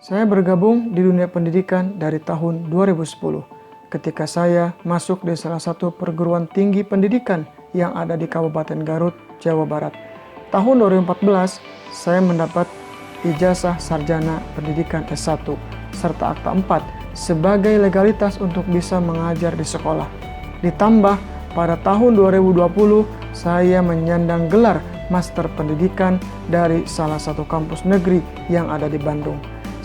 Saya bergabung di dunia pendidikan dari tahun 2010 ketika saya masuk di salah satu perguruan tinggi pendidikan yang ada di Kabupaten Garut, Jawa Barat. Tahun 2014, saya mendapat ijazah sarjana pendidikan S1 serta akta 4 sebagai legalitas untuk bisa mengajar di sekolah. Ditambah pada tahun 2020, saya menyandang gelar Master Pendidikan dari salah satu kampus negeri yang ada di Bandung.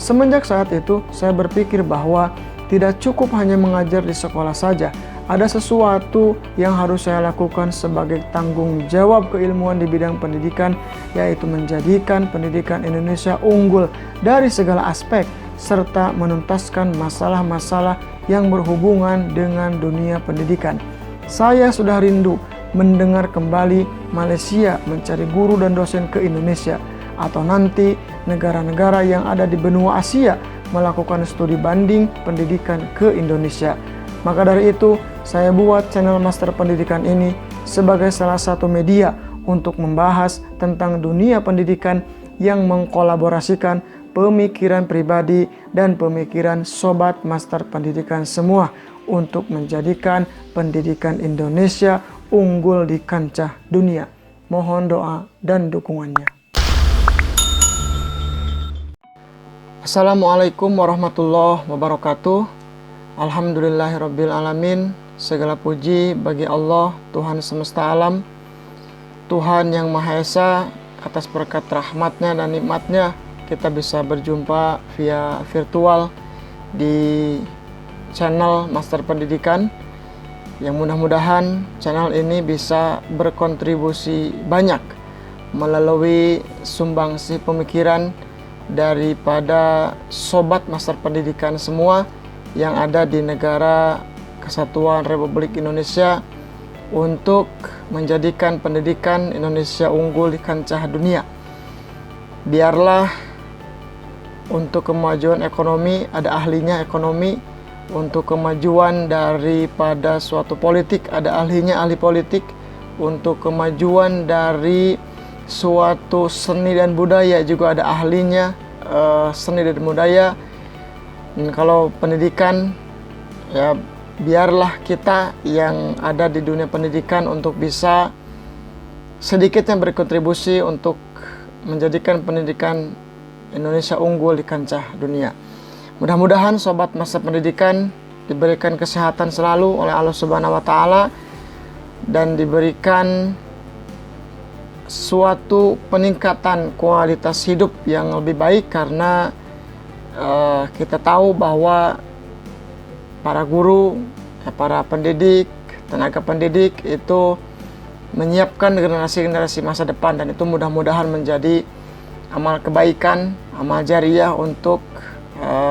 Semenjak saat itu, saya berpikir bahwa tidak cukup hanya mengajar di sekolah saja. Ada sesuatu yang harus saya lakukan sebagai tanggung jawab keilmuan di bidang pendidikan, yaitu menjadikan pendidikan Indonesia unggul dari segala aspek, serta menuntaskan masalah-masalah yang berhubungan dengan dunia pendidikan. Saya sudah rindu mendengar kembali Malaysia mencari guru dan dosen ke Indonesia, atau nanti negara-negara yang ada di benua Asia melakukan studi banding pendidikan ke Indonesia. Maka dari itu, saya buat channel Master Pendidikan ini sebagai salah satu media untuk membahas tentang dunia pendidikan yang mengkolaborasikan pemikiran pribadi dan pemikiran sobat Master Pendidikan semua untuk menjadikan pendidikan Indonesia unggul di kancah dunia. Mohon doa dan dukungannya. Assalamualaikum warahmatullahi wabarakatuh. Alhamdulillahirrabbilalamin. Segala puji bagi Allah, Tuhan semesta alam, Tuhan yang Maha Esa. Atas berkat rahmatnya dan nikmatnya, kita bisa berjumpa via virtual di channel Master Pendidikan, yang mudah-mudahan channel ini bisa berkontribusi banyak melalui sumbangsi pemikiran daripada sobat Master Pendidikan semua yang ada di negara Kesatuan Republik Indonesia untuk menjadikan pendidikan Indonesia unggul di kancah dunia. Biarlah untuk kemajuan ekonomi ada ahlinya ekonomi, untuk kemajuan daripada suatu politik ada ahlinya ahli politik, untuk kemajuan dari suatu seni dan budaya juga ada ahlinya seni dan budaya. Dan kalau pendidikan, ya biarlah kita yang ada di dunia pendidikan untuk bisa sedikitnya berkontribusi untuk menjadikan pendidikan Indonesia unggul di kancah dunia. Mudah-mudahan sobat Masa Pendidikan diberikan kesehatan selalu oleh Allah Subhanahu wa Ta'ala dan diberikan suatu peningkatan kualitas hidup yang lebih baik, karena kita tahu bahwa para guru, para pendidik, tenaga pendidik itu menyiapkan generasi-generasi masa depan, dan itu mudah-mudahan menjadi amal kebaikan, amal jariah untuk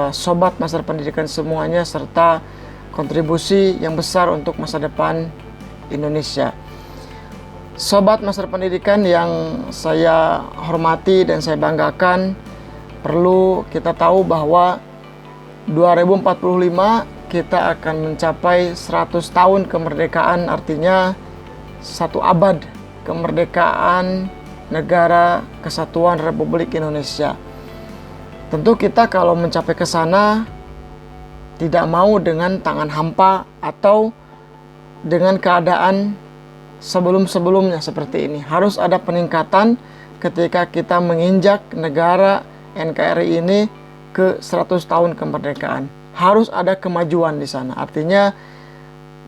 sobat Master Pendidikan semuanya, serta kontribusi yang besar untuk masa depan Indonesia. Sobat Master Pendidikan yang saya hormati dan saya banggakan, perlu kita tahu bahwa 2045 kita akan mencapai 100 tahun kemerdekaan, artinya 1 abad kemerdekaan negara Kesatuan Republik Indonesia. Tentu kita kalau mencapai ke sana tidak mau dengan tangan hampa atau dengan keadaan sebelum-sebelumnya seperti ini. Harus ada peningkatan ketika kita menginjak negara NKRI ini ke 100 tahun kemerdekaan. Harus ada kemajuan di sana. Artinya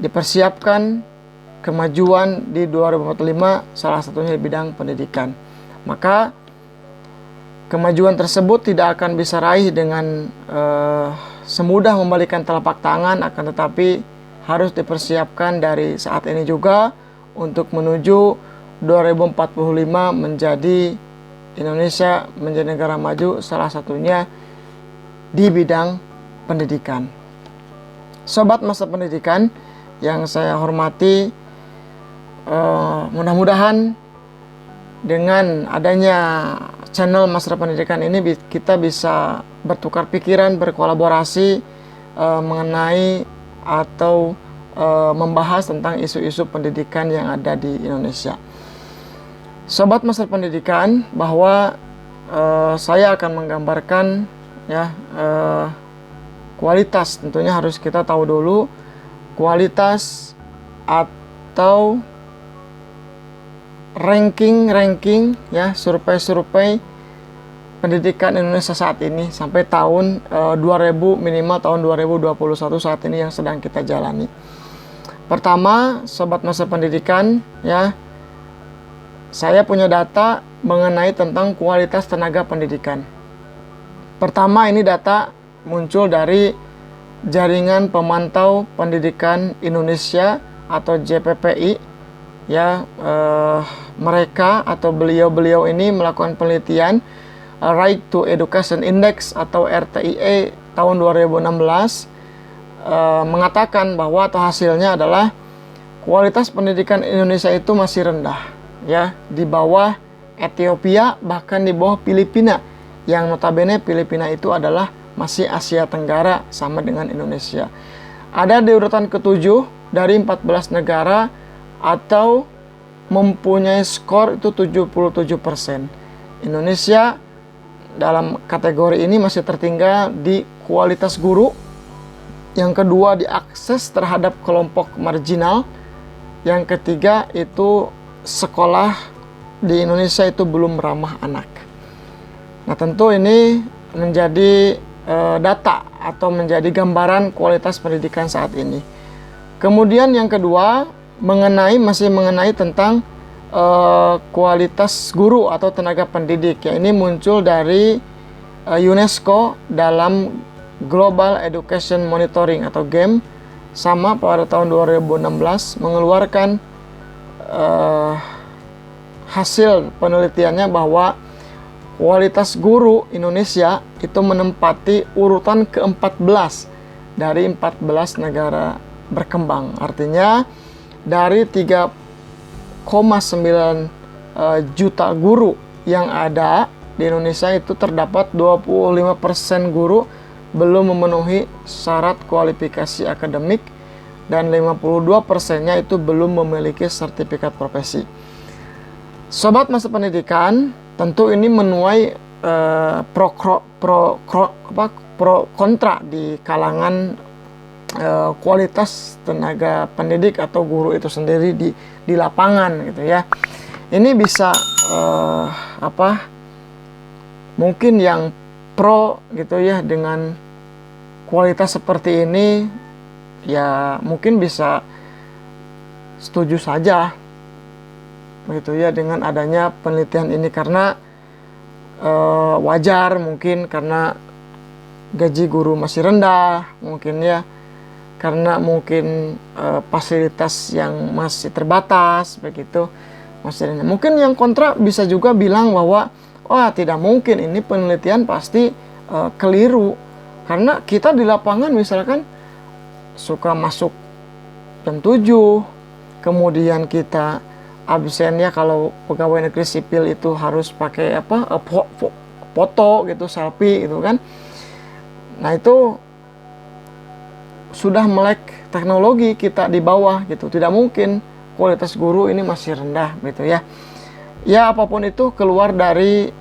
dipersiapkan kemajuan di 2045, salah satunya di bidang pendidikan. Maka kemajuan tersebut tidak akan bisa raih dengan semudah membalikan telapak tangan, akan tetapi harus dipersiapkan dari saat ini juga untuk menuju 2045 menjadi Indonesia menjadi negara maju, salah satunya di bidang pendidikan. Sobat Masa Pendidikan yang saya hormati, mudah-mudahan dengan adanya channel Master Pendidikan ini kita bisa bertukar pikiran, berkolaborasi mengenai atau membahas tentang isu-isu pendidikan yang ada di Indonesia. Sobat Master Pendidikan, bahwa saya akan menggambarkan ya, kualitas tentunya harus kita tahu dulu kualitas atau ranking ya, survei pendidikan Indonesia saat ini sampai tahun 2000, minimal tahun 2021 saat ini yang sedang kita jalani. Pertama, Sobat Master Pendidikan, ya, saya punya data mengenai tentang kualitas tenaga pendidikan. Pertama, ini data muncul dari Jaringan Pemantau Pendidikan Indonesia atau JPPI. Ya, mereka atau beliau-beliau ini melakukan penelitian Right to Education Index atau RTIE tahun 2016, mengatakan bahwa atau hasilnya adalah kualitas pendidikan Indonesia itu masih rendah, ya, di bawah Ethiopia, bahkan di bawah Filipina, yang notabene Filipina itu adalah masih Asia Tenggara sama dengan Indonesia. Ada di urutan ke-7 dari 14 negara atau mempunyai skor itu 77%. Indonesia dalam kategori ini masih tertinggal di kualitas guru. Yang kedua di akses terhadap kelompok marginal. Yang ketiga itu sekolah di Indonesia itu belum ramah anak. Nah, tentu ini menjadi data atau menjadi gambaran kualitas pendidikan saat ini. Kemudian yang kedua masih mengenai tentang kualitas guru atau tenaga pendidik, ya, ini muncul dari UNESCO dalam Global Education Monitoring atau GEM, sama pada tahun 2016 mengeluarkan hasil penelitiannya bahwa kualitas guru Indonesia itu menempati urutan ke-14 dari 14 negara berkembang. Artinya dari 3,9 juta guru yang ada di Indonesia itu terdapat 25% guru belum memenuhi syarat kualifikasi akademik dan 52%-nya itu belum memiliki sertifikat profesi. Sobat Master Pendidikan, tentu ini menuai pro kontra di kalangan kualitas tenaga pendidik atau guru itu sendiri di lapangan, gitu ya. Ini bisa mungkin yang pro gitu ya dengan kualitas seperti ini, ya mungkin bisa setuju saja begitu ya dengan adanya penelitian ini, karena wajar mungkin karena gaji guru masih rendah, mungkin ya karena mungkin fasilitas yang masih terbatas begitu masih rendah. Mungkin yang kontra bisa juga bilang bahwa wah, tidak mungkin, ini penelitian pasti keliru, karena kita di lapangan misalkan suka masuk jam 7, kemudian kita absennya kalau pegawai negeri sipil itu harus pakai foto gitu, selfie gitu kan. Nah, itu sudah melek teknologi kita di bawah gitu. Tidak mungkin kualitas guru ini masih rendah gitu ya. Ya, apapun itu keluar dari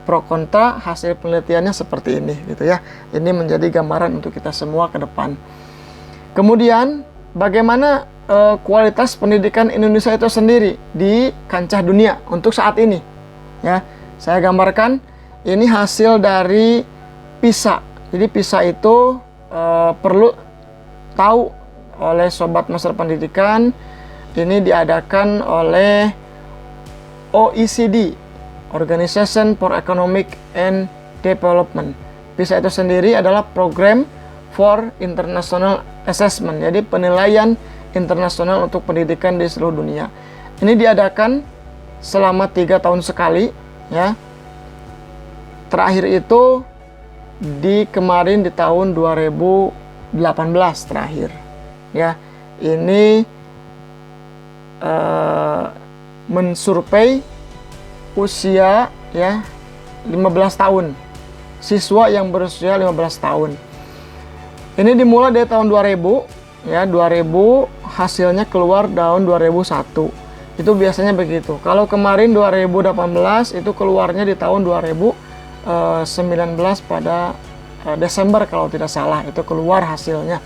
pro kontra, hasil penelitiannya seperti ini gitu ya. Ini menjadi gambaran untuk kita semua ke depan. Kemudian bagaimana kualitas pendidikan Indonesia itu sendiri di kancah dunia untuk saat ini, ya. Saya gambarkan ini hasil dari PISA. Jadi PISA itu perlu tahu oleh Sobat Master Pendidikan, ini diadakan oleh OECD, Organization for Economic and Development. PISA itu sendiri adalah program for international assessment, jadi penilaian internasional untuk pendidikan di seluruh dunia. Ini diadakan selama 3 tahun sekali, ya. Terakhir itu kemarin di tahun 2018 terakhir, ya. Ini mensurvei usia, ya, 15 tahun, siswa yang berusia 15 tahun. Ini dimulai dari tahun 2000, ya, 2000 hasilnya keluar tahun 2001. Itu biasanya begitu. Kalau kemarin 2018 itu keluarnya di tahun 2021. pada Desember kalau tidak salah, itu keluar hasilnya.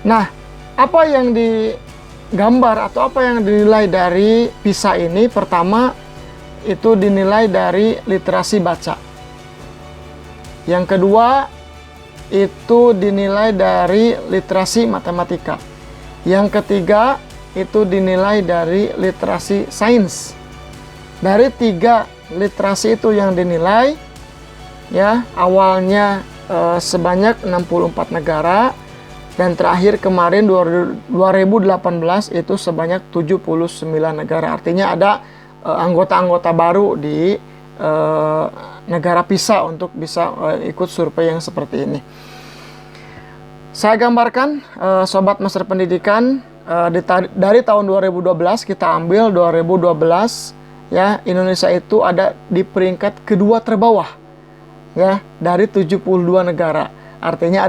Nah, apa yang digambar atau apa yang dinilai dari PISA ini? Pertama, itu dinilai dari literasi baca. Yang kedua, itu dinilai dari literasi matematika. Yang ketiga, itu dinilai dari literasi sains. Dari 3 literasi itu yang dinilai, ya, awalnya sebanyak 64 negara, dan terakhir kemarin 2018 itu sebanyak 79 negara. Artinya ada anggota-anggota baru di negara PISA untuk bisa ikut survei yang seperti ini. Saya gambarkan, Sobat Master Pendidikan, dari tahun 2012 kita ambil 2012, ya, Indonesia itu ada di peringkat kedua terbawah, ya, dari 72 negara. Artinya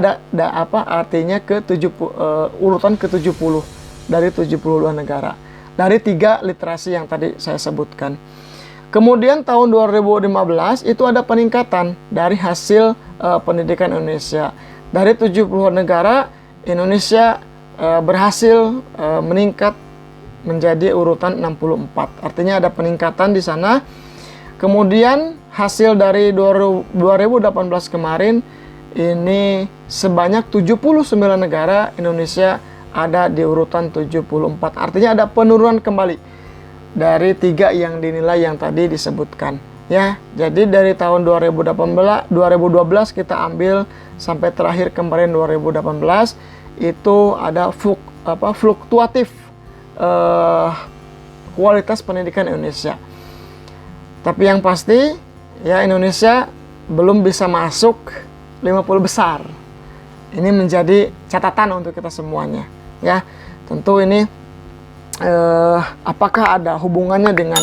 artinya urutan ke-70 dari 72 negara. Dari 3 literasi yang tadi saya sebutkan. Kemudian tahun 2015 itu ada peningkatan dari hasil pendidikan Indonesia. Dari 70 negara, Indonesia berhasil meningkat menjadi urutan 64. Artinya ada peningkatan di sana. Kemudian hasil dari 2018 kemarin ini sebanyak 79 negara, Indonesia ada di urutan 74. Artinya ada penurunan kembali dari 3 yang dinilai yang tadi disebutkan, ya. Jadi dari tahun 2012 kita ambil sampai terakhir kemarin 2018 itu ada fluktuatif kualitas pendidikan Indonesia. Tapi yang pasti, ya, Indonesia belum bisa masuk 50 besar. Ini menjadi catatan untuk kita semuanya, ya. Tentu ini apakah ada hubungannya dengan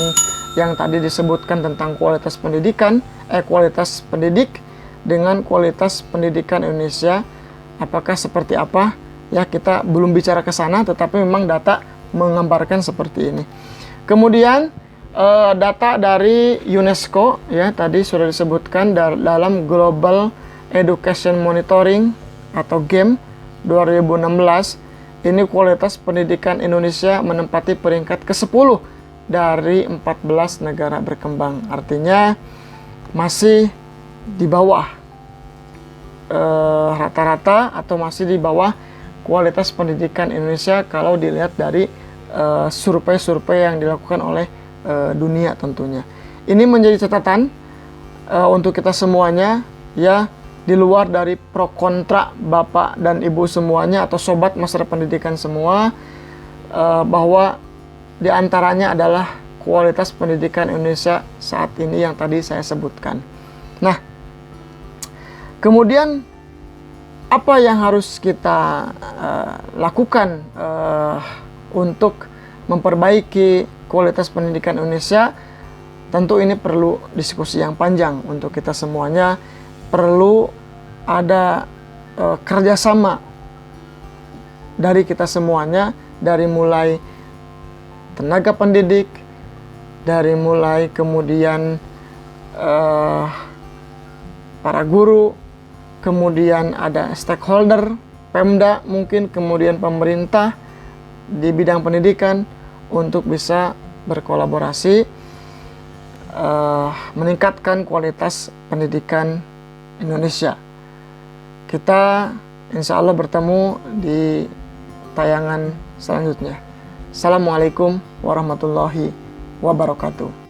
yang tadi disebutkan tentang kualitas pendidikan, kualitas pendidik dengan kualitas pendidikan Indonesia, apakah seperti apa? Ya, kita belum bicara ke sana, tetapi memang data menggambarkan seperti ini. Kemudian data dari UNESCO, ya, tadi sudah disebutkan dalam Global Education Monitoring atau GEM 2016. Ini kualitas pendidikan Indonesia menempati peringkat ke-10 dari 14 negara berkembang. Artinya masih di bawah rata-rata atau masih di bawah kualitas pendidikan Indonesia kalau dilihat dari survei-survei yang dilakukan oleh dunia tentunya. Ini menjadi catatan untuk kita semuanya, ya, di luar dari pro kontra Bapak dan Ibu semuanya atau Sobat Master Pendidikan semua, bahwa diantaranya adalah kualitas pendidikan Indonesia saat ini yang tadi saya sebutkan. Nah, kemudian apa yang harus kita lakukan untuk memperbaiki kualitas pendidikan Indonesia? Tentu ini perlu diskusi yang panjang untuk kita semuanya. Perlu ada kerjasama dari kita semuanya, dari mulai tenaga pendidik, dari mulai kemudian para guru, kemudian ada stakeholder, Pemda mungkin, kemudian pemerintah di bidang pendidikan untuk bisa berkolaborasi meningkatkan kualitas pendidikan Indonesia. Kita insya Allah bertemu di tayangan selanjutnya. Assalamualaikum warahmatullahi wabarakatuh.